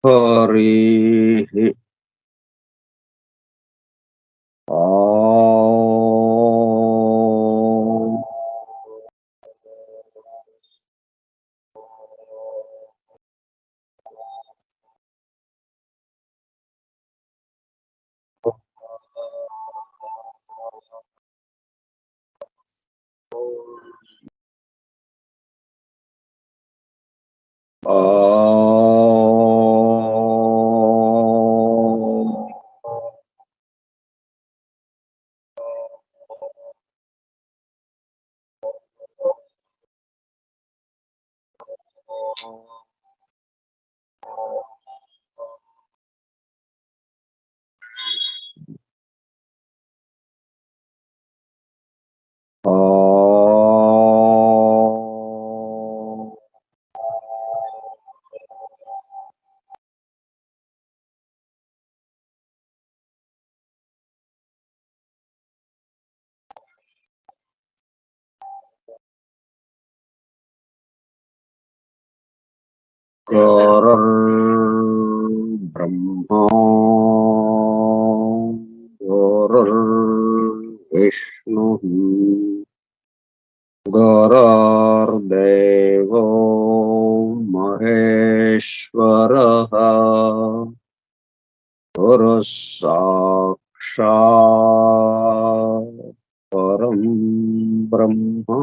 हरिः ॐ गुरुर्ब्रह्मा गुरुर्विष्णुः गुरुर्देवो महेश्वरः गुरुः साक्षात् परं ब्रह्म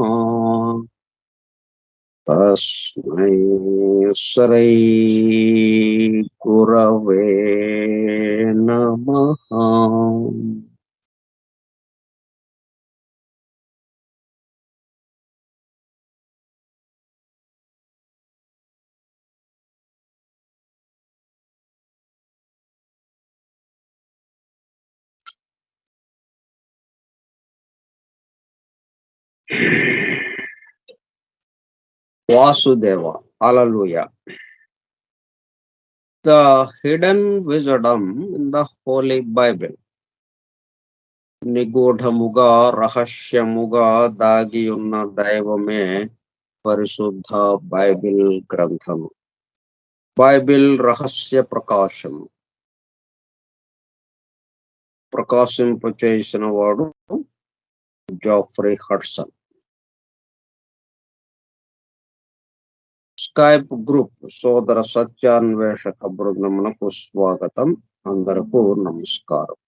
तस्मै श्री गुरवे नमः. Vasudeva, Hallelujah. The hidden wisdom in the Holy Bible. నిగూఢముగా రహస్యముగా దాగి ఉన్న దైవమే పరిశుద్ధ బైబిల్ గ్రంథము. బైబిల్ రహస్య ప్రకాశము. ప్రకాశింపచేసిన వాడు జాఫ్రీ హడ్సన్. స్కైప్ గ్రూప్ సోదర సత్యాన్వేషక బృందమునకు స్వాగతం. అందరకు నమస్కారం.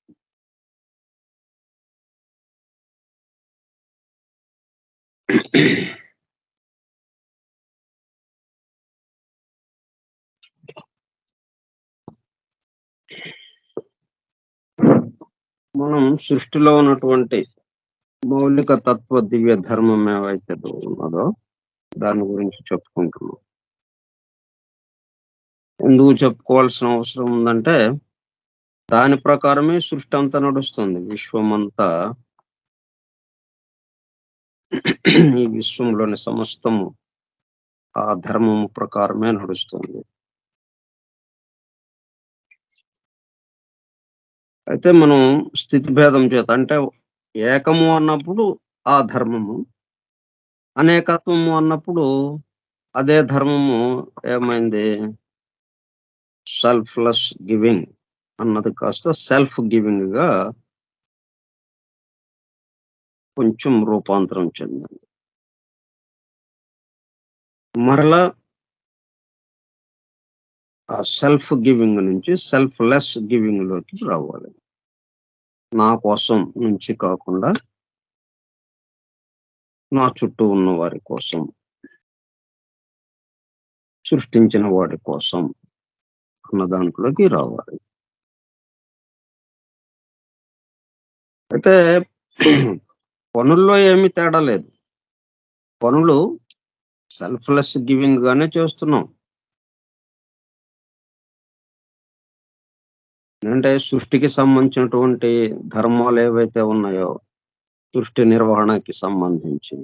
మనం సృష్టిలో ఉన్నటువంటి మౌలిక తత్వ దివ్య ధర్మం ఏవైతే ఉన్నదో దాని గురించి చెప్పుకుంటున్నాం. ఎందుకు చెప్పుకోవాల్సిన అవసరం ఉందంటే దాని ప్రకారమే సృష్టి అంతా నడుస్తుంది. విశ్వమంతా, ఈ విశ్వంలోని సమస్తము ఆ ధర్మము ప్రకారమే నడుస్తుంది. అయితే మనం స్థితి భేదం చేత, అంటే ఏకము అన్నప్పుడు ఆ ధర్మము, అనేకత్వము అన్నప్పుడు అదే ధర్మము ఏమైంది, సెల్ఫ్లెస్ గివింగ్ అన్నది కాస్త సెల్ఫ్ గివింగ్ గా కొంచెం రూపాంతరం చెందింది. మరలా ఆ సెల్ఫ్ గివింగ్ నుంచి సెల్ఫ్ లెస్ గివింగ్ లోకి రావాలి. నా కోసం నుంచి కాకుండా నా చుట్టూ ఉన్న వారి కోసం, సృష్టించిన వాడి కోసం అన్న దాంట్లోకి రావాలి. అయితే పనుల్లో ఏమీ తేడా లేదు. పనులు సెల్ఫ్లెస్ గివింగ్ గానే చేస్తున్నాం. అంటే సృష్టికి సంబంధించినటువంటి ధర్మాలు ఏవైతే ఉన్నాయో, సృష్టి నిర్వహణకి సంబంధించి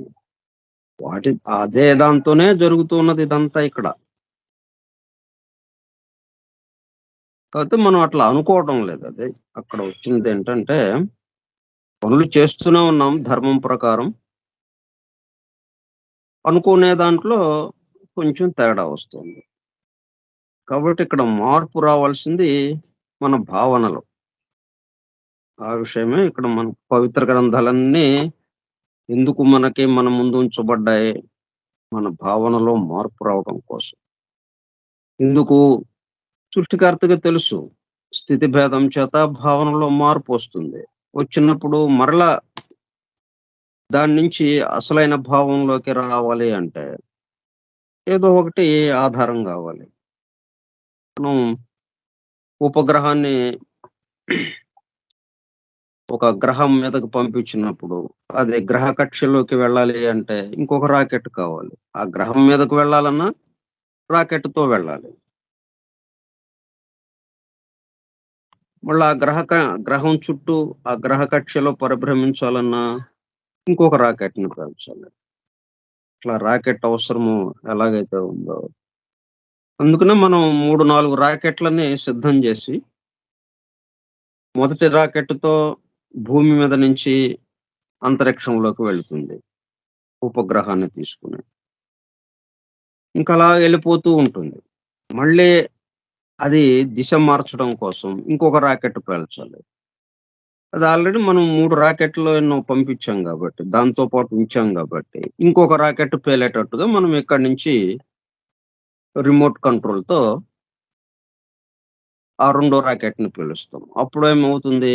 వాటి అదే దాంతోనే జరుగుతున్నది ఇదంతా ఇక్కడ. కాకపోతే మనం అట్లా అనుకోవటం లేదు. అదే అక్కడ వచ్చింది ఏంటంటే, పనులు చేస్తూనే ఉన్నాం ధర్మం ప్రకారం, అనుకునే దాంట్లో కొంచెం తేడా వస్తుంది. కాబట్టి ఇక్కడ మార్పు రావాల్సింది మన భావనలో. ఆ విషయమే ఇక్కడ మన పవిత్ర గ్రంథాలన్నీ ఎందుకు మనకి మన ముందు ఉంచబడ్డాయి? మన భావనలో మార్పు రావడం కోసం. ఎందుకు? సృష్టికర్తకి తెలుసు. స్థితి భేదం చేత భావనలో మార్పొస్తుంది. వచ్చినప్పుడు మరలా దాని నుంచి అసలైన భావంలోకి రావాలి అంటే, ఏదో ఒకటి ఆధారం గావాలి. మనం ఉపగ్రహాన్ని ఒక గ్రహం మీదకి పంపించినప్పుడు, అది గ్రహ కక్షలోకి వెళ్ళాలి అంటే ఇంకొక రాకెట్ కావాలి. ఆ గ్రహం మీదకు వెళ్ళాలన్నా రాకెట్‌తో వెళ్ళాలి. మళ్ళా ఆ గ్రహం చుట్టూ ఆ గ్రహ కక్షలో పరిభ్రమించాలన్నా ఇంకొక రాకెట్‌ని పేల్చాలి. ఇట్లా రాకెట్ అవసరము ఎలాగైతే ఉందో, అందుకనే మనం 3, 4 రాకెట్‌లని సిద్ధం జేసి, మొదటి రాకెట్‌తో భూమి మీద నుంచి అంతరిక్షంలోకి వెళుతుంది. ఉపగ్రహాన్ని తీసుకొని. ఇంకలా ఎళ్ళిపోతూ ఉంటుంది. మళ్ళీ అది దిశ మార్చడం కోసం ఇంకొక రాకెట్ పేల్చాలి. అది ఆల్రెడీ మనం 3 రాకెట్‌లు ఎన్నో పంపించాం గాబట్టి, దాంతో పాటు ఉంచాం గాబట్టి, ఇంకొక రాకెట్ పేలేటట్టుగా మనం ఇక్కడి నుంచి రిమోట్ కంట్రోల్‌తో ఆ రెండో రాకెట్‌ని పేలుస్తాం. అప్పుడేమవుతుంది?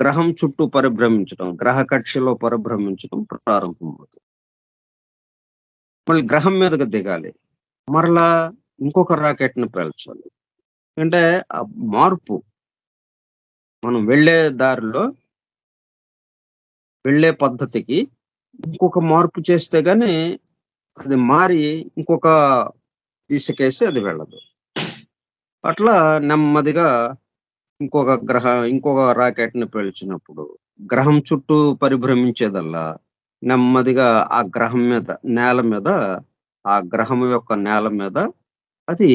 గ్రహం చుట్టూ పరిభ్రమించడం, గ్రహ కక్షలో పరిభ్రమించడం ప్రారంభమవుతుంది. మళ్ళీ గ్రహం మీదకి దిగాలి. మరలా ఇంకొక రాకెట్‌ని పేల్చాలి. అంటే ఆ మార్పు మనం వెళ్ళే దారిలో, వెళ్ళే పద్ధతికి ఇంకొక మార్పు చేస్తే గాని అది మారి ఇంకొక దిశకేసి అది వెళ్ళదు. అట్లా నెమ్మదిగా ఇంకొక రాకెట్‌ని పేల్చినప్పుడు, గ్రహం చుట్టూ పరిభ్రమించేదల్లా నెమ్మదిగా ఆ గ్రహం మీద, నేల మీద, ఆ గ్రహం యొక్క నేల మీద అది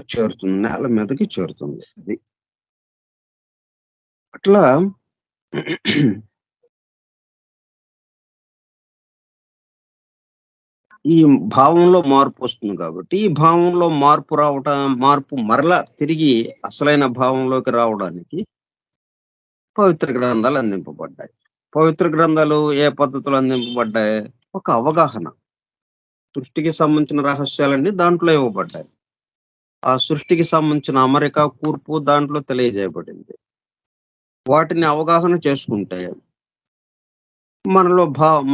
చేరుతుంది. నేల మీదకి చేరుతుంది. అది. అట్లా ఈ భావంలో మార్పొస్తుంది కాబట్టి, ఈ భావంలో మార్పు మరలా తిరిగి అసలైన భావంలోకి రావడానికి పవిత్ర గ్రంథాలు అందింపబడ్డాయి. పవిత్ర గ్రంథాలు ఏ పద్ధతిలో అందింపబడ్డాయి? ఒక అవగాహన. సృష్టికి సంబంధించిన రహస్యాలన్నీ దాంట్లో ఇవ్వబడ్డాయి. ఆ సృష్టికి సంబంధించిన అమరిక, కూర్పు దాంట్లో తెలియజేయబడింది. వాటిని అవగాహన చేసుకుంటే,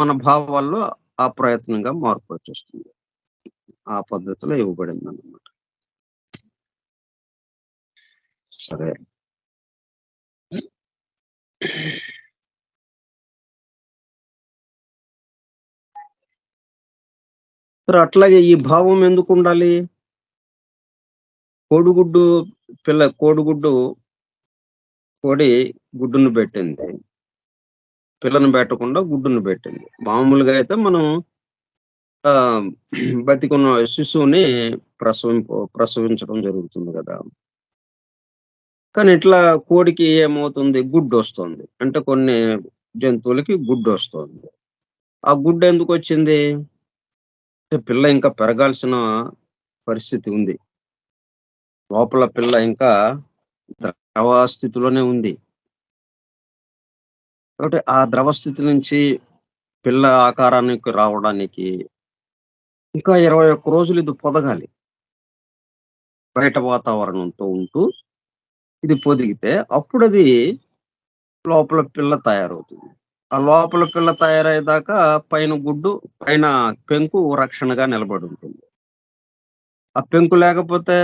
మన భావాల్లో ఆ ప్రయత్నంగా మార్పొచ్చేస్తుంది. ఆ పద్ధతిలో ఇవ్వబడిందనమాట. సరే. మరి అట్లాగే ఈ భావం ఎందుకుండాలి? కోడిగుడ్డు కోడిగుడ్డు కోడి గుడ్డును పెట్టింది. పిల్లను పెట్టకుండా గుడ్డును పెట్టింది. మామూలుగా అయితే మనం ఆహ్, బతికున్న శిశువుని ప్రసవించడం జరుగుతుంది గదా! కానీ ఇట్లా కోడికి ఏమవుతుంది? గుడ్డొస్తుంది. అంటే కొన్ని జంతువులకి గుడ్డొస్తుంది. ఆ గుడ్డెందుకొచ్చింది? అంటే పిల్ల ఇంకా పెరగాల్సిన పరిస్థితి ఉంది. లోపల పిల్ల ఇంకా ద్రవ స్థితిలోనే ఉంది. కాబట్టి ఆ ద్రవ స్థితి నుంచి పిల్ల ఆకారానికి రావడానికి ఇంకా 21 రోజులు ఇది పొదగాలి. బయట వాతావరణంతో ఉంటూ ఇది పొదిగితే అప్పుడది లోపల పిల్ల తయారవుతుంది. ఆ లోపల పిల్ల తయారయ్యేదాకా పైన గుడ్డు, పైన పెంకు రక్షణగా నిలబడుంటుంది. ఆ పెంకు లేకపోతే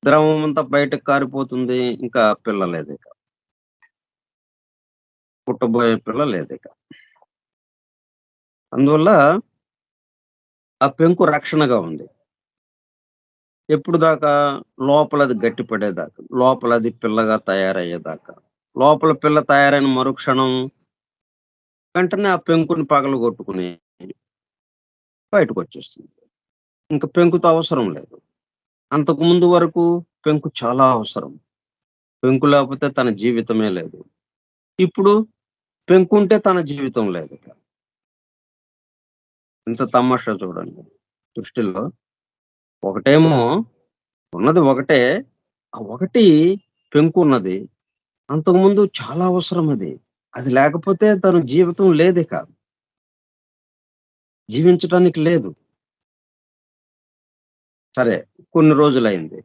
ద్రవం అంతా బయటకి కారిపోతుంది. ఇంకా పిల్ల లేదిక. పుట్టబోయే పిల్ల లేదిక. అందువల్ల ఆ పెంకు రక్షణగా ఉంది. ఎప్పుడు దాకా? లోపలది గట్టిపడేదాకా. లోపలది పిల్లగా తయారయ్యేదాకా. లోపల పిల్ల తయారైన మరుక్షణం వెంటనే ఆ పెంకుని పగలగొట్టుకుని బయటకొచ్చేస్తుంది. ఇంక పెంకుతో అవసరం లేదు. అంతకు ముందు వరకు పెంకు చాలా అవసరం. పెంకు లేకపోతే తన జీవితమే లేదు. ఇప్పుడు పెంకుంటే తన జీవితం లేదిక. ఎంత తమాషా చూడండి. సృష్టిలో ఒకటేమో ఉన్నది ఒకటే. ఆ ఒకటి పెంకున్నది. అంతకుముందు చాలా అవసరం అది. అది లేకపోతే తను జీవితం లేదిక. జీవించటానికి లేదు. సరే, కొన్ని రోజులయింది.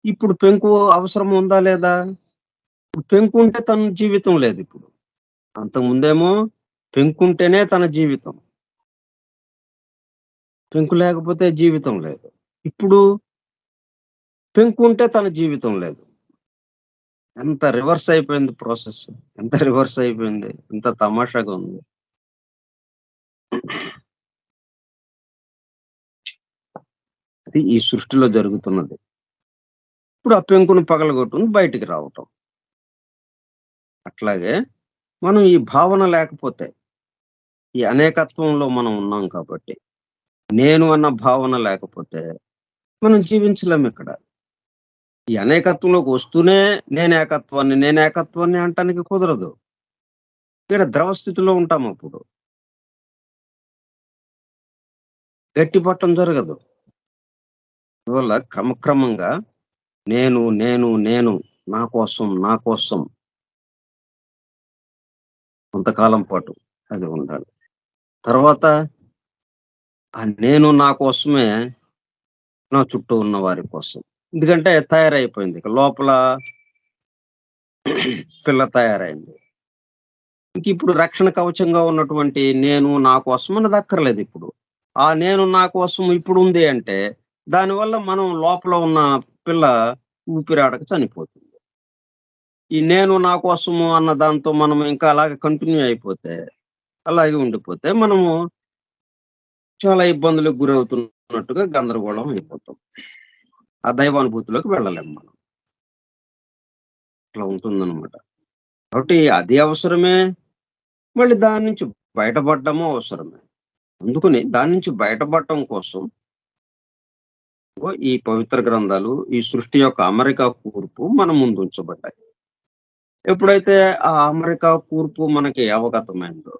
ఇప్పుడు పెంకు అవసరం ఉందా లేదా? ఇప్పుడు పెంకు ఉంటే తన జీవితం లేదిప్పుడు. అంతకుముందేమో పెంకుంటేనే తన జీవితం. పెంకు లేకపోతే జీవితం లేదు. ఇప్పుడు పెంకుంటే తన జీవితం లేదు. ఎంత రివర్స్ అయిపోయింది ప్రాసెస్. ఎంత రివర్స్ అయిపోయింది. ఎంత తమాషాగా ఉంది. అది ఈ సృష్టిలో జరుగుతున్నది. ఇప్పుడు ఆ పెంకును పగలగొట్టుకొని బయటికి రావటం. అట్లాగే మనం ఈ భావన లేకపోతే, ఈ అనేకత్వంలో మనం ఉన్నాం కాబట్టి, నేను అన్న భావన లేకపోతే మనం జీవించలేమిక్కడ. ఈ అనేకత్వంలోకి వస్తూనే నేనేకత్వాన్ని అనటానికి కుదరదు. ఇక్కడ ద్రవ స్థితిలో ఉంటామప్పుడు. గట్టిపట్టం జరగదు. అందువల్ల క్రమక్రమంగా నేను నా కోసం కొంతకాలం పాటు అది ఉండాలి. తర్వాత ఆ నేను నా కోసమే నా చుట్టూ ఉన్న వారి కోసం. ఎందుకంటే తయారైపోయింది. ఇక లోపల పిల్ల తయారైంది. ఇంకిప్పుడు రక్షణ కవచంగా ఉన్నటువంటి నేను నా కోసం అన్నది అక్కర్లేదిప్పుడు. ఆ నేను నా కోసం ఇప్పుడుంది అంటే, దానివల్ల మనం లోపల ఉన్న పిల్ల ఊపిరాడక చనిపోతుంది. ఈ నేను నా కోసము అన్న దాంతో మనం ఇంకా అలాగే కంటిన్యూ అయిపోతే, అలాగే ఉండిపోతే మనము చాలా ఇబ్బందులకు గురవుతున్నట్టుగా గందరగోళం అయిపోతాం. ఆ దైవానుభూతిలోకి వెళ్ళలేము మనం. అట్లా ఉంటుందనమాట. కాబట్టి అది అవసరమే. మళ్ళీ దాని నుంచి బయటపడడము అవసరమే. అందుకని దాని నుంచి బయటపడటం కోసం ఈ పవిత్ర గ్రంథాలు, ఈ సృష్టి యొక్క అమరిక కూర్పు మన ముందుంచబడ్డాయి. ఎప్పుడైతే ఆ అమరిక కూర్పు మనకి అవగతమైందో,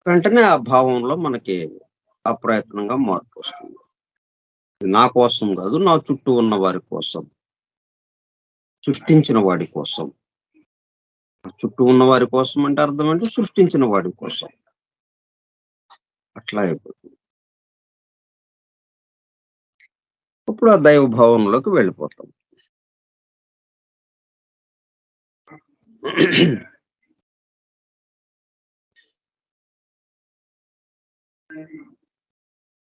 వెంటనే ఆ భావంలో మనకి అప్రయత్నంగా మార్పొస్తుంది. నా కోసం గాదు, నా చుట్టూ ఉన్న వారి కోసం. సృష్టించిన వాడి కోసం. చుట్టూ ఉన్న వారి కోసం అంటే అర్థం ఏంటి? సృష్టించిన వాడి కోసం. అట్లా అయిపోతుంది. అప్పుడు ఆ దైవ భావంలోకి వెళ్ళిపోతాం.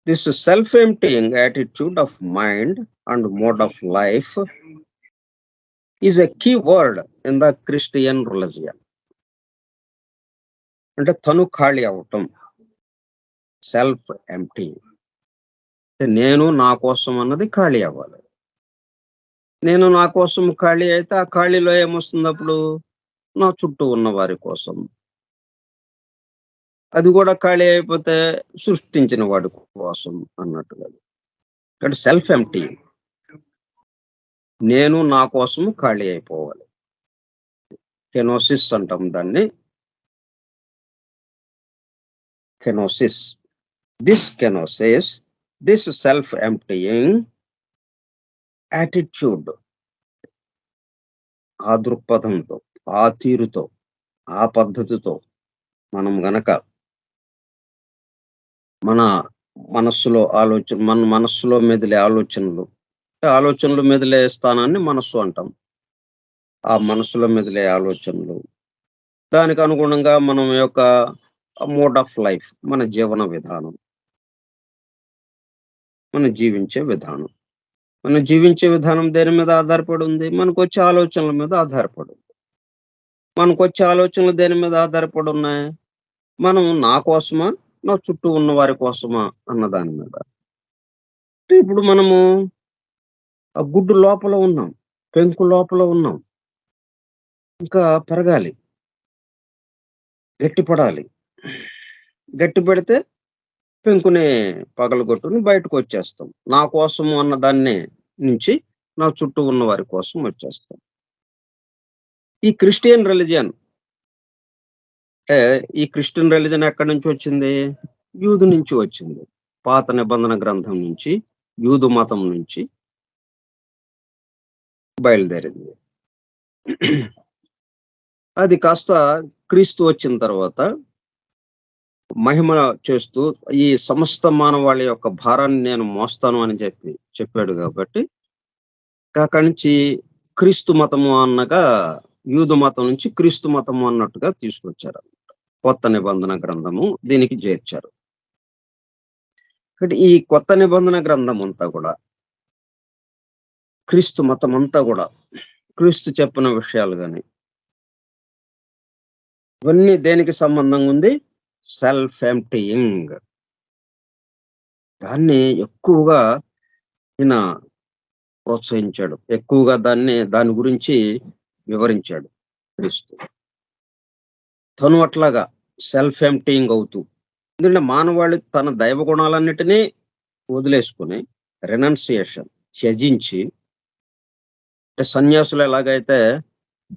This self-emptying attitude of mind and mode of life is a key word in the Christian religion. అంటే తను ఖాళీ అవ్వటం. Self empty. నేను నా కోసం అన్నది ఖాళీ అవ్వాలి. నేను నా కోసం ఖాళీ అయితే ఆ ఖాళీలో ఏమొస్తుంది అప్పుడు? నా చుట్టూ ఉన్న వారి కోసం. అది కూడా ఖాళీ అయిపోతే సృష్టించిన వాడి కోసం అన్నట్టుగా. ఇక్కడ సెల్ఫ్ ఎంప్టీ. నేను నా కోసము ఖాళీ అయిపోవాలి. కెనోసిస్ అంటాం దాన్ని. Kenosis. This kenosis, this self emptying attitude, ఆ దృక్పథంతో, ఆ తీరుతో, ఆ పద్ధతితో మనం గనక మన మనస్సులో మెదిలే ఆలోచనలు మెదిలే స్థానాన్ని మనస్సు అంటాం. ఆ మనస్సులో మెదిలే ఆలోచనలు, దానికి అనుగుణంగా మనం యొక్క మోడ్ ఆఫ్ లైఫ్, మన జీవన విధానం, మనం జీవించే విధానం. మనం జీవించే విధానం దేని మీద ఆధారపడి ఉంది? మనకొచ్చే ఆలోచనల మీద ఆధారపడి ఉంది. మనకొచ్చే ఆలోచనలు దేని మీద ఆధారపడి ఉన్నాయి? మనం నా కోసమా? నా చుట్టూ ఉన్న వారి కోసమా? అన్న దాని మీద. ఇప్పుడు మనము ఆ గుడ్డు లోపల ఉన్నాం. పెంకు లోపల ఉన్నాం. ఇంకా పెరగాలి. గట్టిపడాలి. గట్టిపడితే పెంకుని పగలగొట్టుకొని బయటకొచ్చేస్తాం. నా కోసము అన్న దాన్ని నుంచి నా చుట్టూ ఉన్న వారి కోసం వచ్చేస్తాం. ఈ క్రిస్టియన్ రిలిజియన్ అంటే ఈ క్రిస్టియన్ రిలిజియన్ ఎక్కడి నుంచి వచ్చింది? యూదు నుంచి వచ్చింది. పాత నిబంధన గ్రంథం నుంచి, యూదు మతం నుంచి బయలుదేరింది. అది కాస్త క్రీస్తు వచ్చిన తర్వాత మహిమ చేస్తూ ఈ సమస్త మానవాళి యొక్క భారాన్ని నేను మోస్తాను అని చెప్పాడు కాబట్టి అక్కడి నుంచి క్రీస్తు మతము అన్నగా యూదు మతం నుంచి క్రీస్తు మతము అన్నట్టుగా తీసుకొచ్చారు. కొత్త నిబంధన గ్రంథము దీనికి చేర్చారు. ఈ కొత్త నిబంధన గ్రంథం అంతా కూడా క్రీస్తు మతం అంతా కూడా క్రీస్తు చెప్పిన విషయాలు కానీ ఇవన్నీ దేనికి సంబంధంగా ఉంది? Self emptying. దాన్ని ఎక్కువగా ఈయన ప్రోత్సహించాడు, ఎక్కువగా దాని గురించి వివరించాడు క్రీస్తు. తను అట్లాగా సెల్ఫ్ ఎంప్టీయింగ్ అవుతూ, ఎందుకంటే మానవాళి తన దైవ గుణాలన్నిటినీ వదిలేసుకుని రెనౌన్సియేషన్ త్యజించి, అంటే సన్యాసులు ఎలాగైతే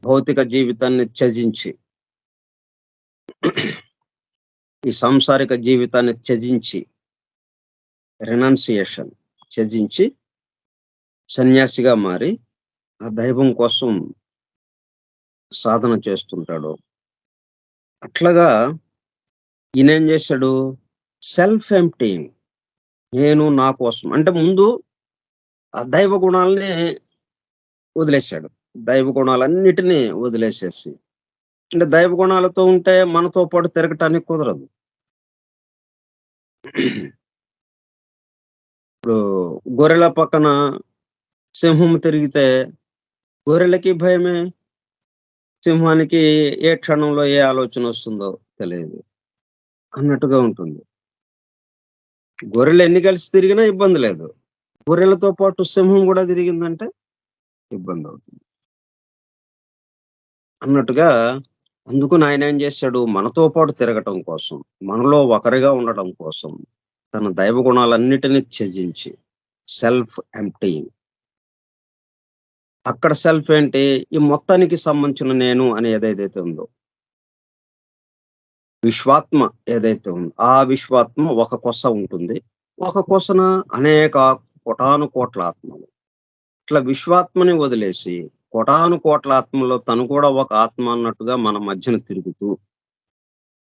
భౌతిక జీవితాన్ని త్యజించి ఈ సాంసారిక జీవితాన్ని త్యజించి రెనౌన్సియేషన్ త్యజించి సన్యాసిగా మారి ఆ దైవం కోసం సాధన చేస్తుంటాడు. అట్లాగా ఈయనేం చేశాడు? Self emptying. నేను నా కోసం, అంటే ముందు ఆ దైవ గుణాలని వదిలేశాడు. దైవ గుణాలన్నిటినీ వదిలేసేసి, అంటే దైవ గుణాలతో ఉంటే మనతో పాటు తిరగటానికి కుదరదు. ఇప్పుడు గొర్రెల పక్కన సింహం తిరిగితే గొర్రెలకి భయమే, సింహానికి ఏ క్షణంలో ఏ ఆలోచన వస్తుందో తెలియదు అన్నట్టుగా ఉంటుంది. గొర్రెలు ఎన్ని కలిసి తిరిగినా ఇబ్బంది లేదు. గొర్రెలతో పాటు సింహం కూడా తిరిగిందంటే ఇబ్బంది అవుతుంది అన్నట్టుగా. అందుకు ఆయన ఏం చేశాడు? మనతో పాటు తిరగటం కోసం, మనలో ఒకరిగా ఉండటం కోసం తన దైవ గుణాలన్నిటినీ త్యజించి సెల్ఫ్ ఎంప్టీయింగ్. అక్కడ సెల్ఫ్ ఏంటి? ఈ మొత్తానికి సంబంధించిన నేను అని ఏదైతే ఉందో, విశ్వాత్మ ఏదైతే ఉందో, ఆ విశ్వాత్మ ఒక కొస ఉంటుంది. ఒక కొసన అనేక కోటాను కోట్ల ఆత్మలు. ఇట్లా విశ్వాత్మని వదిలేసి కోటాను కోట్ల ఆత్మలో తను కూడా ఒక ఆత్మ అన్నట్టుగా మన మధ్యన తిరుగుతూ,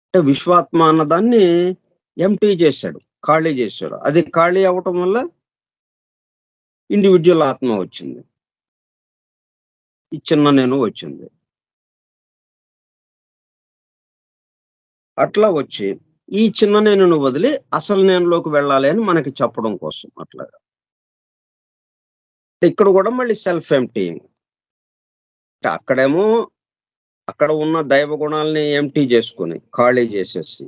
అంటే విశ్వాత్మ అన్నదాన్ని ఎంప్టీ చేశాడు, ఖాళీ చేశాడు. అది ఖాళీ అవటం వల్ల ఇండివిజువల్ ఆత్మ వచ్చింది, ఈ చిన్న నేను వచ్చింది. అట్లా వచ్చి ఈ చిన్న నేను వదిలి అసలు నేనులోకి వెళ్ళాలి అని మనకి చెప్పడం కోసం అట్లాగా. ఇక్కడ కూడా మళ్ళీ సెల్ఫ్ ఎంప్టీయింగ్. అక్కడేమో అక్కడ ఉన్న దైవ గుణాలని ఎంప్టీ చేసుకుని ఖాళీ చేసేసి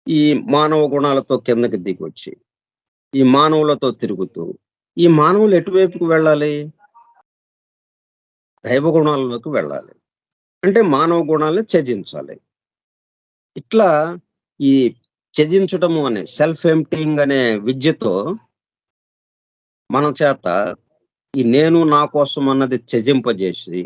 ఈ మానవ గుణాలతో కిందకి దిగొచ్చి ఈ మానవులతో తిరుగుతూ, ఈ మానవులు ఎటువైపుకు వెళ్ళాలి? దైవ గుణాలలోకి వెళ్ళాలి. అంటే మానవ గుణాలను త్యజించాలి. ఇట్లా ఈ త్యజించటము అనే సెల్ఫ్ ఎంప్టీయింగ్ అనే విద్యతో మన చేత ఈ నేను నా కోసం అన్నది త్యజింపజేసి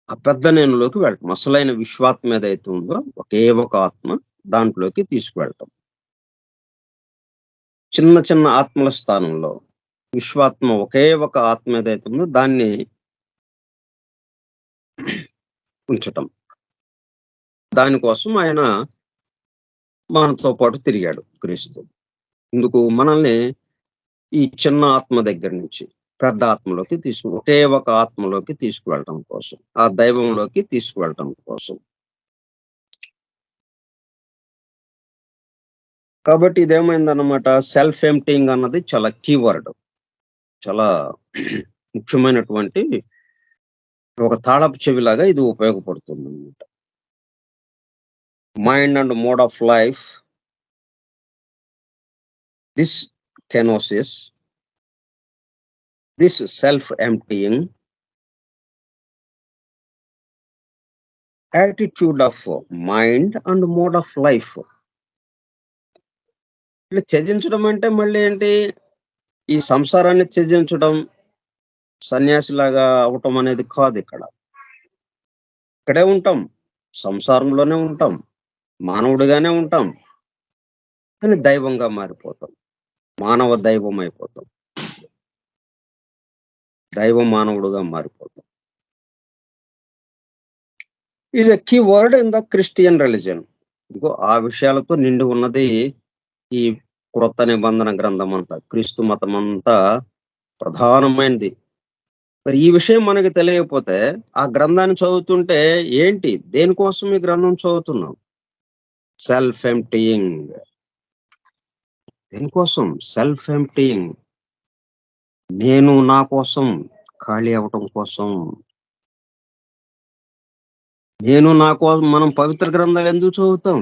ఆ పెద్ద నేనులోకి వెళ్ళటం, అసలైన విశ్వాత్మ ఏదైతే ఉందో ఒకే ఒక ఆత్మ, దాంట్లోకి తీసుకువెళ్ళటం. చిన్న చిన్న ఆత్మల స్థానంలో విశ్వాత్మ ఒకే ఒక ఆత్మ ఏదైతే ఉందో దాన్ని ఉంచటం. దానికోసం ఆయన మనతో పాటు తిరిగాడు క్రీస్తు. ఇందుకు మనల్ని ఈ చిన్న ఆత్మ దగ్గర నుంచి పెద్ద ఆత్మలోకి ఒకే ఒక ఆత్మలోకి తీసుకువెళ్ళటం కోసం, ఆ దైవంలోకి తీసుకువెళ్ళటం కోసం. కాబట్టి ఇదేమైందన్నమాట, సెల్ఫ్ ఎంప్టీయింగ్ అన్నది చాలా కీవర్డ్, చాలా ముఖ్యమైనటువంటి ఒక తాళపు చెవిలాగా ఇది ఉపయోగపడుతుంది అన్నమాట. Mind and mode of life, this kenosis, this self-emptying attitude of mind and mode of life. ఇట్లా త్యజించడం అంటే మళ్ళీ ఏంటి? ఈ సంసారాన్ని త్యజించడం, సన్యాసిలాగా అవటం అనేది కాదు. ఇక్కడే ఉంటాం, సంసారంలోనే ఉంటాం, మానవుడిగానే ఉంటాం. కానీ దైవంగా మారిపోతాం. మానవ దైవం అయిపోతాం. దైవ మానవుడుగా మారిపోతాం. Is a key word in the Christian religion. ఇదిగో ఆ విషయాలతో నిండి ఉన్నది ఈ క్రొత్త నిబంధన గ్రంథం అంతా. క్రీస్తు మతం అంతా ప్రధానమైనది. మరి ఈ విషయం మనకి తెలియకపోతే ఆ గ్రంథాన్ని చదువుతుంటే ఏంటి? దేనికోసం ఈ గ్రంథం చదువుతున్నాం? Self emptying. దేనికోసం? Self emptying. నేను నా కోసం ఖాళీ అవ్వటం కోసం. నేను నా కోసం మనం పవిత్ర గ్రంథాలు ఎందుకు చదువుతాం?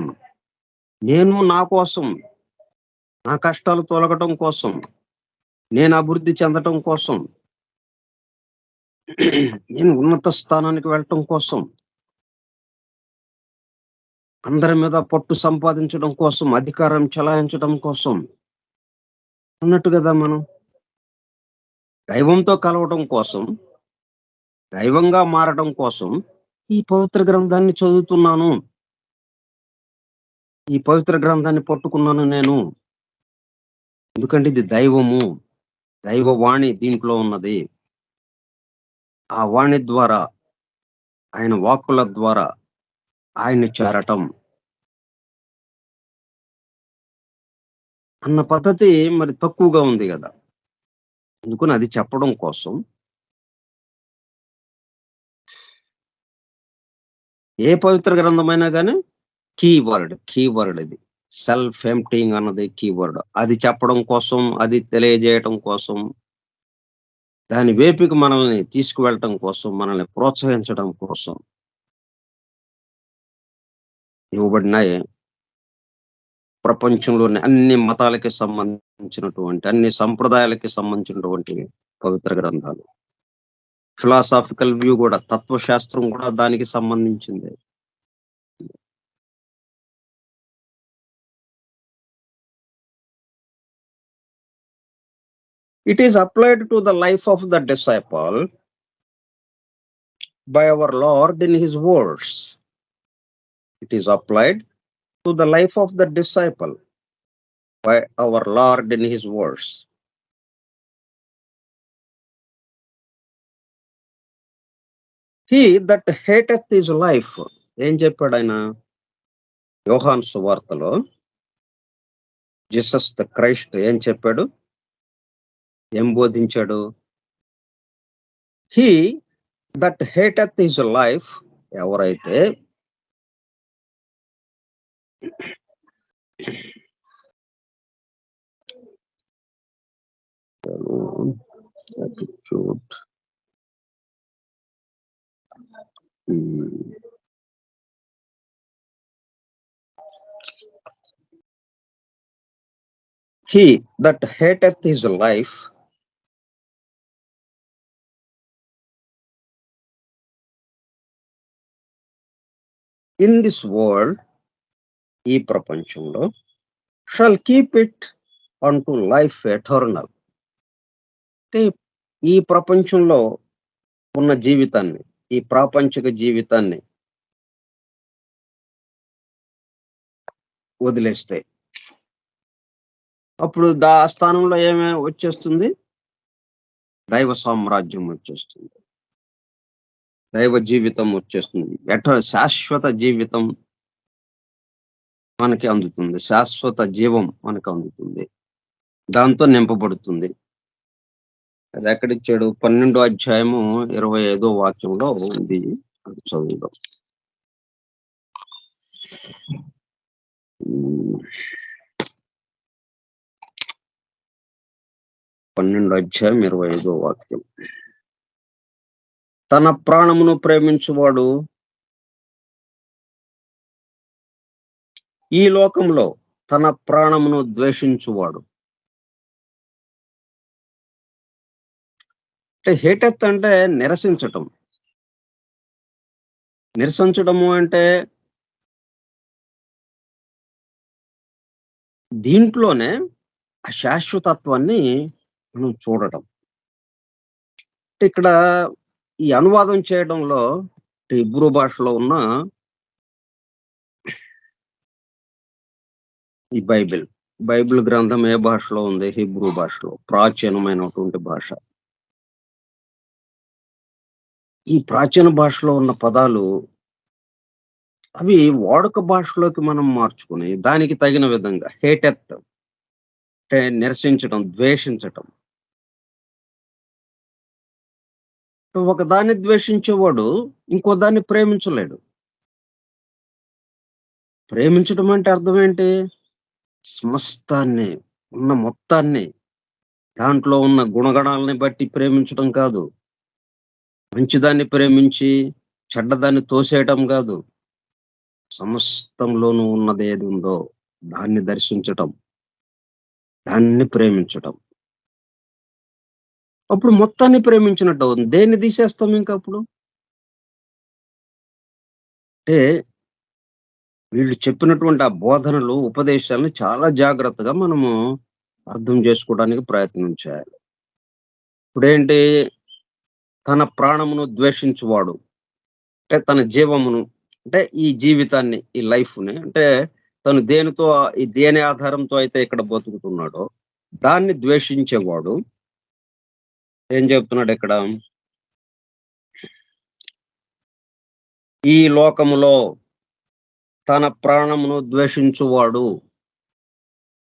నేను నా కోసం, నా కష్టాలు తొలగటం కోసం, నేను అభివృద్ధి చెందటం కోసం, నేను ఉన్నత స్థానానికి వెళ్ళటం కోసం, అందరి మీద పట్టు సంపాదించడం కోసం, అధికారం చెలాయించడం కోసం అన్నట్టు కదా మనం. దైవంతో కలవటం కోసం, దైవంగా మారటం కోసం ఈ పవిత్ర గ్రంథాన్ని చదువుతున్నాను. ఈ పవిత్ర గ్రంథాన్ని పట్టుకున్నాను నేను. ఎందుకంటే ఇది దైవము. దైవ వాణి దీంట్లో ఉన్నది. ఆ వాణి ద్వారా, ఆయన వాక్కుల ద్వారా ఆయన్ని చేరటం అన్న పద్ధతి మరి తక్కువగా ఉంది గదా! అందుకని అది చెప్పడం కోసం ఏ పవిత్ర గ్రంథమైనా గాని కీ వర్డ్ ఇది. సెల్ఫ్ ఎంప్టీయింగ్ అన్నది కీ వర్డ్. అది చెప్పడం కోసం, అది తెలియజేయటం కోసం, దాని వైపుకి మనల్ని తీసుకువెళ్ళటం కోసం, మనల్ని ప్రోత్సహించడం కోసం ఇవ్వబడినాయి. ప్రపంచంలోని అన్ని మతాలకి సంబంధించినటువంటి, అన్ని సంప్రదాయాలకి సంబంధించినటువంటి పవిత్ర గ్రంథాలు. ఫిలాసాఫికల్ వ్యూ గూడా, తత్వశాస్త్రం గూడా దానికి సంబంధించిందే. It is applied to the life of the disciple by our Lord in his words. It is applied to the life of the disciple by our Lord in his words. He that hateth his life. ఏం చెప్పాడు ఆయన? యోహాను సువార్తలో Jesus the Christ ఏం చెప్పాడు? ఏం బోధించాడు? He that hateth his life. ఎవరైతే attitude. He that hateth his life in this world, ఈ ప్రపంచంలో, shall keep it unto life eternal. అంటే ఈ ప్రపంచంలో ఉన్న జీవితాన్ని, ఈ ప్రాపంచిక జీవితాన్ని వదిలేస్తే అప్పుడు ఆ స్థానంలో ఏమే వచ్చేస్తుంది? దైవ సామ్రాజ్యం వచ్చేస్తుంది. దైవ జీవితం వచ్చేస్తుంది. శాశ్వత జీవితం మనకి అందుతుంది. శాశ్వత జీవం మనకు అందుతుంది. దాంతో నింపబడుతుంది. అది ఎక్కడిచ్చాడు? 12వ అధ్యాయము 25వ వాక్యంలో ఉంది. అది చదువుదాం. 12వ అధ్యాయం 25వ వాక్యం. తన ప్రాణమును ప్రేమించువాడు ఈ లోకంలో తన ప్రాణమును ద్వేషించువాడు. అంటే హేటెత్ అంటే నిరసించటం. నిరసించడము అంటే దీంట్లోనే ఆ శాశ్వతత్వాన్ని మనం చూడటం. ఇక్కడ ఈ అనువాదం చేయడంలో హిబ్రూ భాషలో ఉన్న ఈ బైబిల్ గ్రంథం ఏ భాషలో ఉంది? హీబ్రూ భాషలో, ప్రాచీనమైనటువంటి భాష. ఈ ప్రాచీన భాషలో ఉన్న పదాలు అవి వాడుక భాషలోకి మనం మార్చుకుని దానికి తగిన విధంగా హేటెత్ అంటే నిరసించడం, ద్వేషించటం. ఒకదాన్ని ద్వేషించేవాడు ఇంకో దాన్ని ప్రేమించలేడు. ప్రేమించడం అంటే అర్థం ఏంటి? సమస్తాన్ని, ఉన్న మొత్తాన్ని, దాంట్లో ఉన్న గుణగణాలని బట్టి ప్రేమించడం కాదు. మంచిదాన్ని ప్రేమించి చెడ్డదాన్ని తోసేయటం కాదు. సమస్తంలోనూ ఉన్నది ఏది ఉందో దాన్ని దర్శించటం, దాన్ని ప్రేమించటం. అప్పుడు మొత్తాన్ని ప్రేమించినట్టు అవుతుంది. దేన్ని తీసేస్తాం ఇంకా అప్పుడు? అంటే వీళ్ళు చెప్పినటువంటి ఆ బోధనలు, ఉపదేశాలను చాలా జాగ్రత్తగా మనము అర్థం చేసుకోవడానికి ప్రయత్నం చేయాలి. ఇప్పుడేంటి? తన ప్రాణమును ద్వేషించువాడు అంటే తన జీవమును, అంటే ఈ జీవితాన్ని, ఈ లైఫ్‌ని, అంటే తను దేనితో, ఈ దేని ఆధారంతో అయితే ఇక్కడ బతుకుతున్నాడో దాన్ని ద్వేషించేవాడు ఏం చెప్తున్నాడు ఇక్కడ? ఈ లోకములో తన ప్రాణమును ద్వేషించువాడు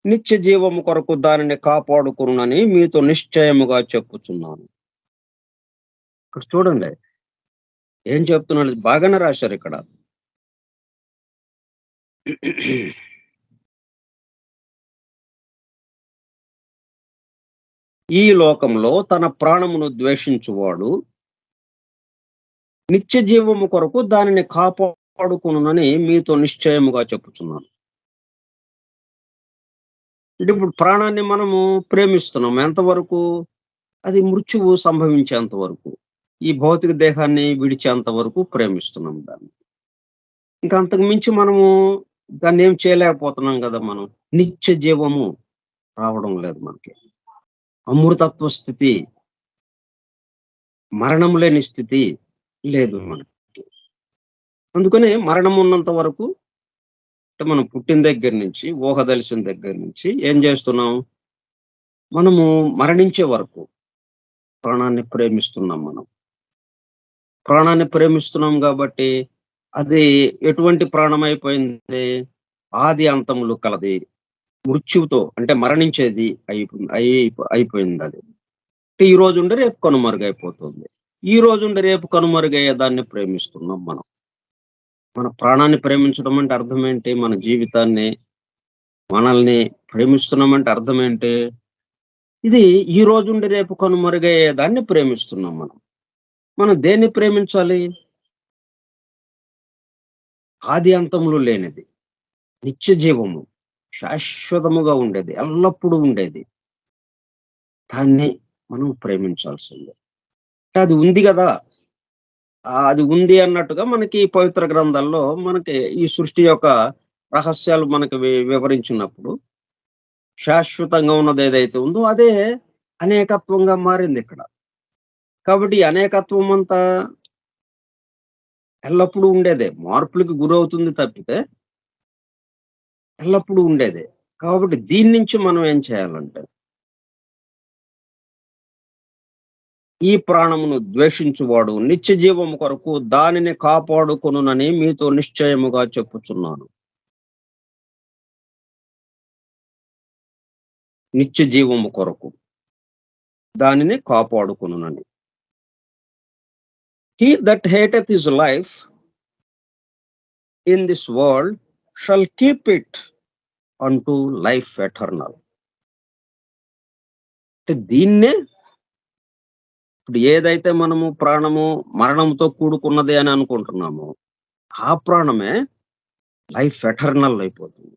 నిత్య జీవము కొరకు దానిని కాపాడుకొనునని మీతో నిశ్చయముగా చెప్పుచున్నాను. ఇక్కడ చూడండి ఏం చెప్తున్నాడు? బాగానే రాశారు ఇక్కడ. ఈ లోకంలో తన ప్రాణమును ద్వేషించువాడు నిత్య జీవము కొరకు దానిని కాపాడుకొనునని మీతో నిశ్చయముగా చెప్పుచున్నాను. అంటే ఇప్పుడు ప్రాణాన్ని మనము ప్రేమిస్తున్నాం ఎంతవరకు? అది మృత్యువు సంభవించేంత వరకు, ఈ భౌతిక దేహాన్ని విడిచేంత వరకు ప్రేమిస్తున్నాం దాన్ని. ఇంకా అంతకు మించి మనము దాన్ని ఏం చేయలేకపోతున్నాం కదా మనం. నిత్య జీవము రావడం లేదు మనకి. అమృతత్వ స్థితి, మరణం లేని స్థితి లేదు మనకి. అందుకని మరణం ఉన్నంత వరకు, అంటే మనం పుట్టిన దగ్గర నుంచి, ఊహ తెలిసిన దగ్గర నుంచి ఏం చేస్తున్నాం? మనము మరణించే వరకు ప్రాణాన్ని ప్రేమిస్తున్నాం మనం. ప్రాణాన్ని ప్రేమిస్తున్నాం కాబట్టి అది ఎటువంటి ప్రాణం అయిపోయింది? ఆది అంతములు కలది. మృత్యువుతో అంటే మరణించేది అయిపోయింది అది. ఈ రోజుండి రేపు కనుమరుగైపోతుంది. ఈ రోజుండి రేపు కనుమరుగయ్యే దాన్ని ప్రేమిస్తున్నాం మనం. మన ప్రాణాన్ని ప్రేమించడం అంటే అర్థం ఏంటి? మన జీవితాన్ని, మనల్ని ప్రేమిస్తున్నామంటే అర్థం ఏంటి? ఇది ఈ రోజుండి రేపు కనుమరుగయ్యే దాన్ని ప్రేమిస్తున్నాం మనం. మనం దేన్ని ప్రేమించాలి? ఆది అంతములు లేనిది, నిత్య జీవము, శాశ్వతముగా ఉండేది, ఎల్లప్పుడూ ఉండేది. దాన్ని మనం ప్రేమించాల్సిందే. అంటే అది ఉంది గదా! అది ఉంది అన్నట్టుగా మనకి పవిత్ర గ్రంథాల్లో మనకి ఈ సృష్టి యొక్క రహస్యాలు మనకి వివరించినప్పుడు, శాశ్వతంగా ఉన్నది ఏదైతే ఉందో అదే అనేకత్వంగా మారిందిక్కడ. కాబట్టి ఈ అనేకత్వం అంతా ఎల్లప్పుడూ ఉండేదే. మార్పులకి గురవుతుంది తప్పితే ఎల్లప్పుడూ ఉండేదే. కాబట్టి దీని నుంచి మనం ఏం చేయాలంటే, ఈ ప్రాణమును ద్వేషించువాడు నిత్య జీవము కొరకు దానిని కాపాడుకొనునని మీతో నిశ్చయముగా చెప్పుచున్నాను. నిత్య జీవము కొరకు దానిని కాపాడుకొనునని. He that hateth his life in this world shall keep it unto life eternal. అంటే దీన్నే ఇప్పుడు ఏదైతే మనము ప్రాణము మరణంతో కూడుకున్నది అని అనుకుంటున్నామో ఆ ప్రాణమే లైఫ్ ఎటర్నల్ అయిపోతుంది.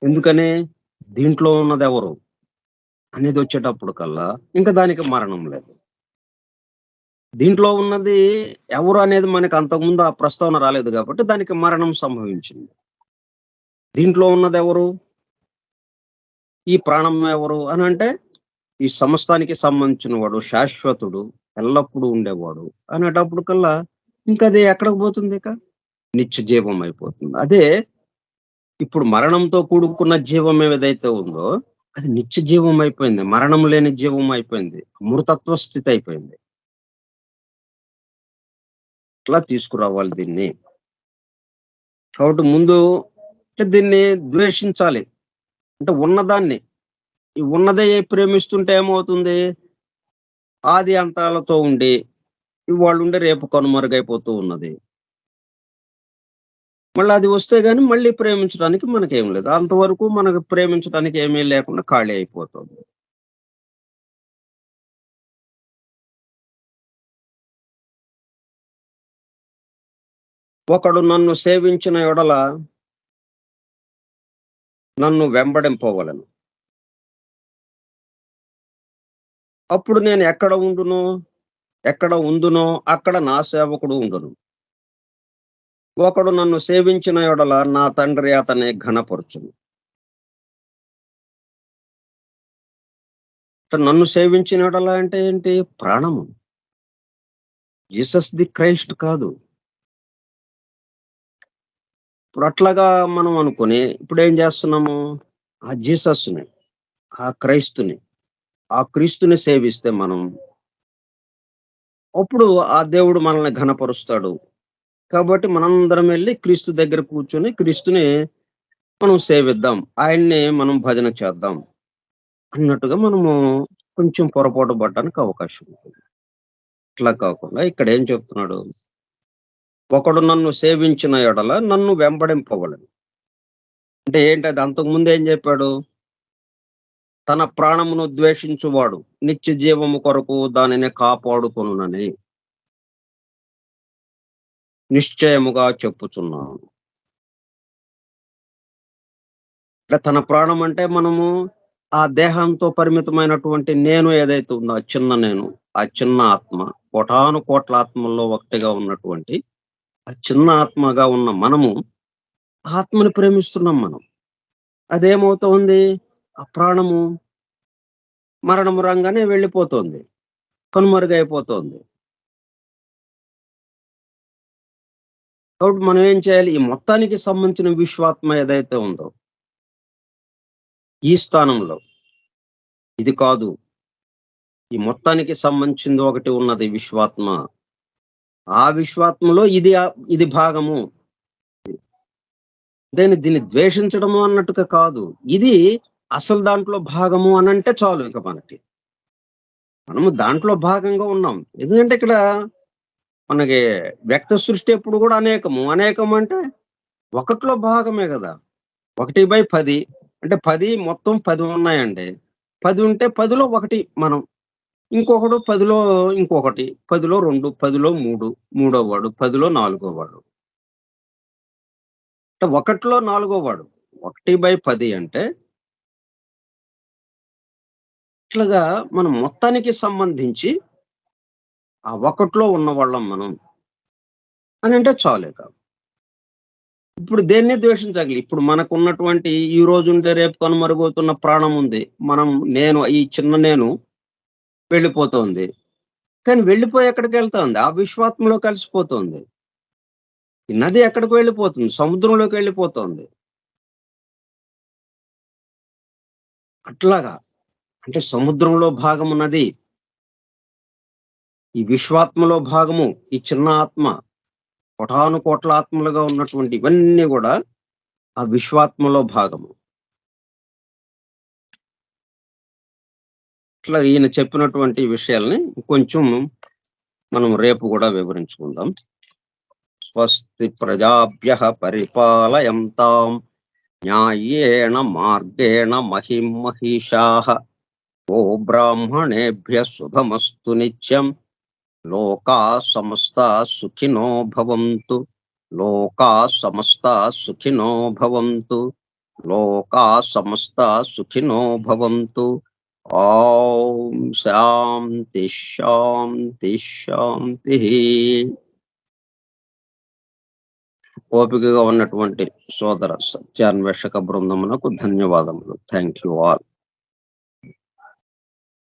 ఎందుకని? దీంట్లో ఉన్నది ఎవరు అనేది వచ్చేటప్పుడు కల్లా ఇంకా దానికి మరణం లేదు. దీంట్లో ఉన్నది ఎవరు అనేది మనకు అంతకుముందు ఆ ప్రస్తావన రాలేదు కాబట్టి దానికి మరణం సంభవించింది. దీంట్లో ఉన్నది ఎవరు? ఈ ప్రాణం ఎవరు అని అంటే ఈ సమస్తానికి సంబంధించిన వాడు, శాశ్వతుడు, ఎల్లప్పుడూ ఉండేవాడు అనేటప్పుడు కల్లా ఇంకా అది ఎక్కడికి పోతుంది? ఇక నిత్య జీవం అయిపోతుంది. అదే ఇప్పుడు మరణంతో కూడుకున్న జీవం ఏదైతే ఉందో అది నిత్య జీవం అయిపోయింది. మరణం లేని జీవం అయిపోయింది. అమృతత్వ స్థితి అయిపోయింది. అట్లా తీసుకురావాలి దీన్ని. కాబట్టి ముందు అంటే దీన్ని ద్వేషించాలి. అంటే ఉన్నదాన్ని. ఈ ఉన్నదే ప్రేమిస్తుంటే ఏమవుతుంది? ఆది అంతాలతో ఉండి, ఇవాళుండి రేపు కనుమరుగైపోతూ ఉన్నది. మళ్ళీ అది వస్తే గాని మళ్ళీ ప్రేమించడానికి మనకేం లేదు. అంతవరకు మనకు ప్రేమించడానికి ఏమీ లేకుండా ఖాళీ అయిపోతుంది. ఒకడు నన్ను సేవించిన యెడల నన్ను వెంబడింపవలెను. అప్పుడు నేను ఎక్కడ ఉండును? ఎక్కడ ఉందునో అక్కడ నా సేవకుడు ఉండును. ఒకడు నన్ను సేవించిన యెడల నా తండ్రి అతన్ని ఘనపరచును. నన్ను సేవించిన యెడల అంటే ఏంటి? ప్రాణము. జీసస్ ది క్రైస్ట్ కాదు. ఇప్పుడు అట్లాగా మనం అనుకుని ఇప్పుడేం చేస్తున్నాము? ఆ జీసస్‌ని, ఆ క్రైస్తుని, ఆ క్రీస్తుని సేవిస్తే మనం, అప్పుడు ఆ దేవుడు మనల్ని ఘనపరుస్తాడు. కాబట్టి మనందరం వెళ్లి క్రీస్తు దగ్గర కూర్చొని క్రీస్తుని మనం సేవిద్దాం. ఆయన్ని మనం భజన చేద్దాం అన్నట్టుగా మనము కొంచెం పొరపాటు పడడానికి అవకాశం ఉంటుంది. అట్లా కాకుండా ఇక్కడేం చెప్తున్నాడు? ఒకడు నన్ను సేవించిన యెడల నన్ను వెంబడింపవలెను. అంటే ఏంటది? అంతకుముందు ఏం చెప్పాడు? తన ప్రాణమును ద్వేషించువాడు నిత్య జీవము కొరకు దానిని కాపాడుకొనునని నిశ్చయముగా చెప్పుచున్నాను. అంటే తన ప్రాణం అంటే మనము ఆ దేహంతో పరిమితమైనటువంటి నేను ఏదైతే ఉందో ఆ చిన్న నేను, ఆ చిన్న ఆత్మ, కోటాను కోట్ల ఆత్మల్లో ఒకటిగా ఉన్నటువంటి ఆ చిన్న ఆత్మగా ఉన్న మనము ఆత్మని ప్రేమిస్తున్నాం మనం. అదేమవుతోంది? ఆ ప్రాణము మరణము రంగానే వెళ్ళిపోతోంది. కనుమరుగైపోతోంది. కాబట్టి మనం ఏం చేయాలి? ఈ మొత్తానికి సంబంధించిన విశ్వాత్మ ఏదైతే ఉందో, ఈ స్థానంలో ఇది కాదు. ఈ మొత్తానికి సంబంధించింది ఒకటి ఉన్నది విశ్వాత్మ. ఆ విశ్వాత్మలో ఇది భాగము. దీన్ని ద్వేషించడము అన్నట్టుగా కాదు. ఇది అసలు దాంట్లో భాగము అనంటే చాలు ఇక మనకి. మనము దాంట్లో భాగంగా ఉన్నాం. ఎందుకంటే ఇక్కడ మనకి వ్యక్త సృష్టి ఎప్పుడు కూడా అనేకము. అనేకం అంటే ఒకటిలో భాగమే గదా! 1/10 అంటే 10 మొత్తం 10 ఉన్నాయండి. 10 ఉంటే 10లో 1 మనం. ఇంకొకడు 10లో ఇంకొకటి. 10లో 2, 10లో 3, మూడోవాడు, 10లో నాలుగోవాడు. అంటే ఒకటిలో నాలుగోవాడు. 1/10 అంటే ఇట్లాగా మనం మొత్తానికి సంబంధించి ఆ ఒకటిలో ఉన్నవాళ్ళం మనం అనంటే చాలిక. ఇప్పుడు దేన్ని ద్వేషించగలి. ఇప్పుడు మనకున్నటువంటి ఈ రోజుంటే రేపు కనుమరుగవుతున్న ప్రాణం ఉంది. ఈ చిన్న నేను వెళ్ళిపోతోంది. కానీ వెళ్ళిపోయి ఎక్కడికెళ్తోంది? ఆ విశ్వాత్మలో కలిసిపోతోంది. ఈ నది ఎక్కడికి వెళ్ళిపోతుంది? సముద్రంలోకి వెళ్ళిపోతోంది. అట్లాగా అంటే సముద్రంలో భాగము నది. ఈ విశ్వాత్మలో భాగము ఈ చిన్న ఆత్మ. కోటాను కోట్ల ఆత్మలుగా ఉన్నటువంటి ఇవన్నీ గూడా ఆ విశ్వాత్మలో భాగము. ఇట్లా ఈయన చెప్పినటువంటి విషయాల్ని కొంచెం మనం రేపు గూడా వివరించుకుందాం. స్వస్తి ప్రజాభ్యః పరిపాలయంతాం న్యాయేణ మార్గేణ మహిం మహిషాః. ఓ బ్రాహ్మణేభ్యః శుభమస్తు నిత్యం. లోకాః సమస్తాః సుఖినో భవంతు. లోకాః సమస్తాః సుఖినో భవంతు. లోకాః సమస్తాః సుఖినో భవంతు. ఓం శాంతి శాంతి శాంతిః. ఓపికగా ఉన్నటువంటి సోదర సత్యాన్వేషక బృందమునకు ధన్యవాదములు. Thank you all.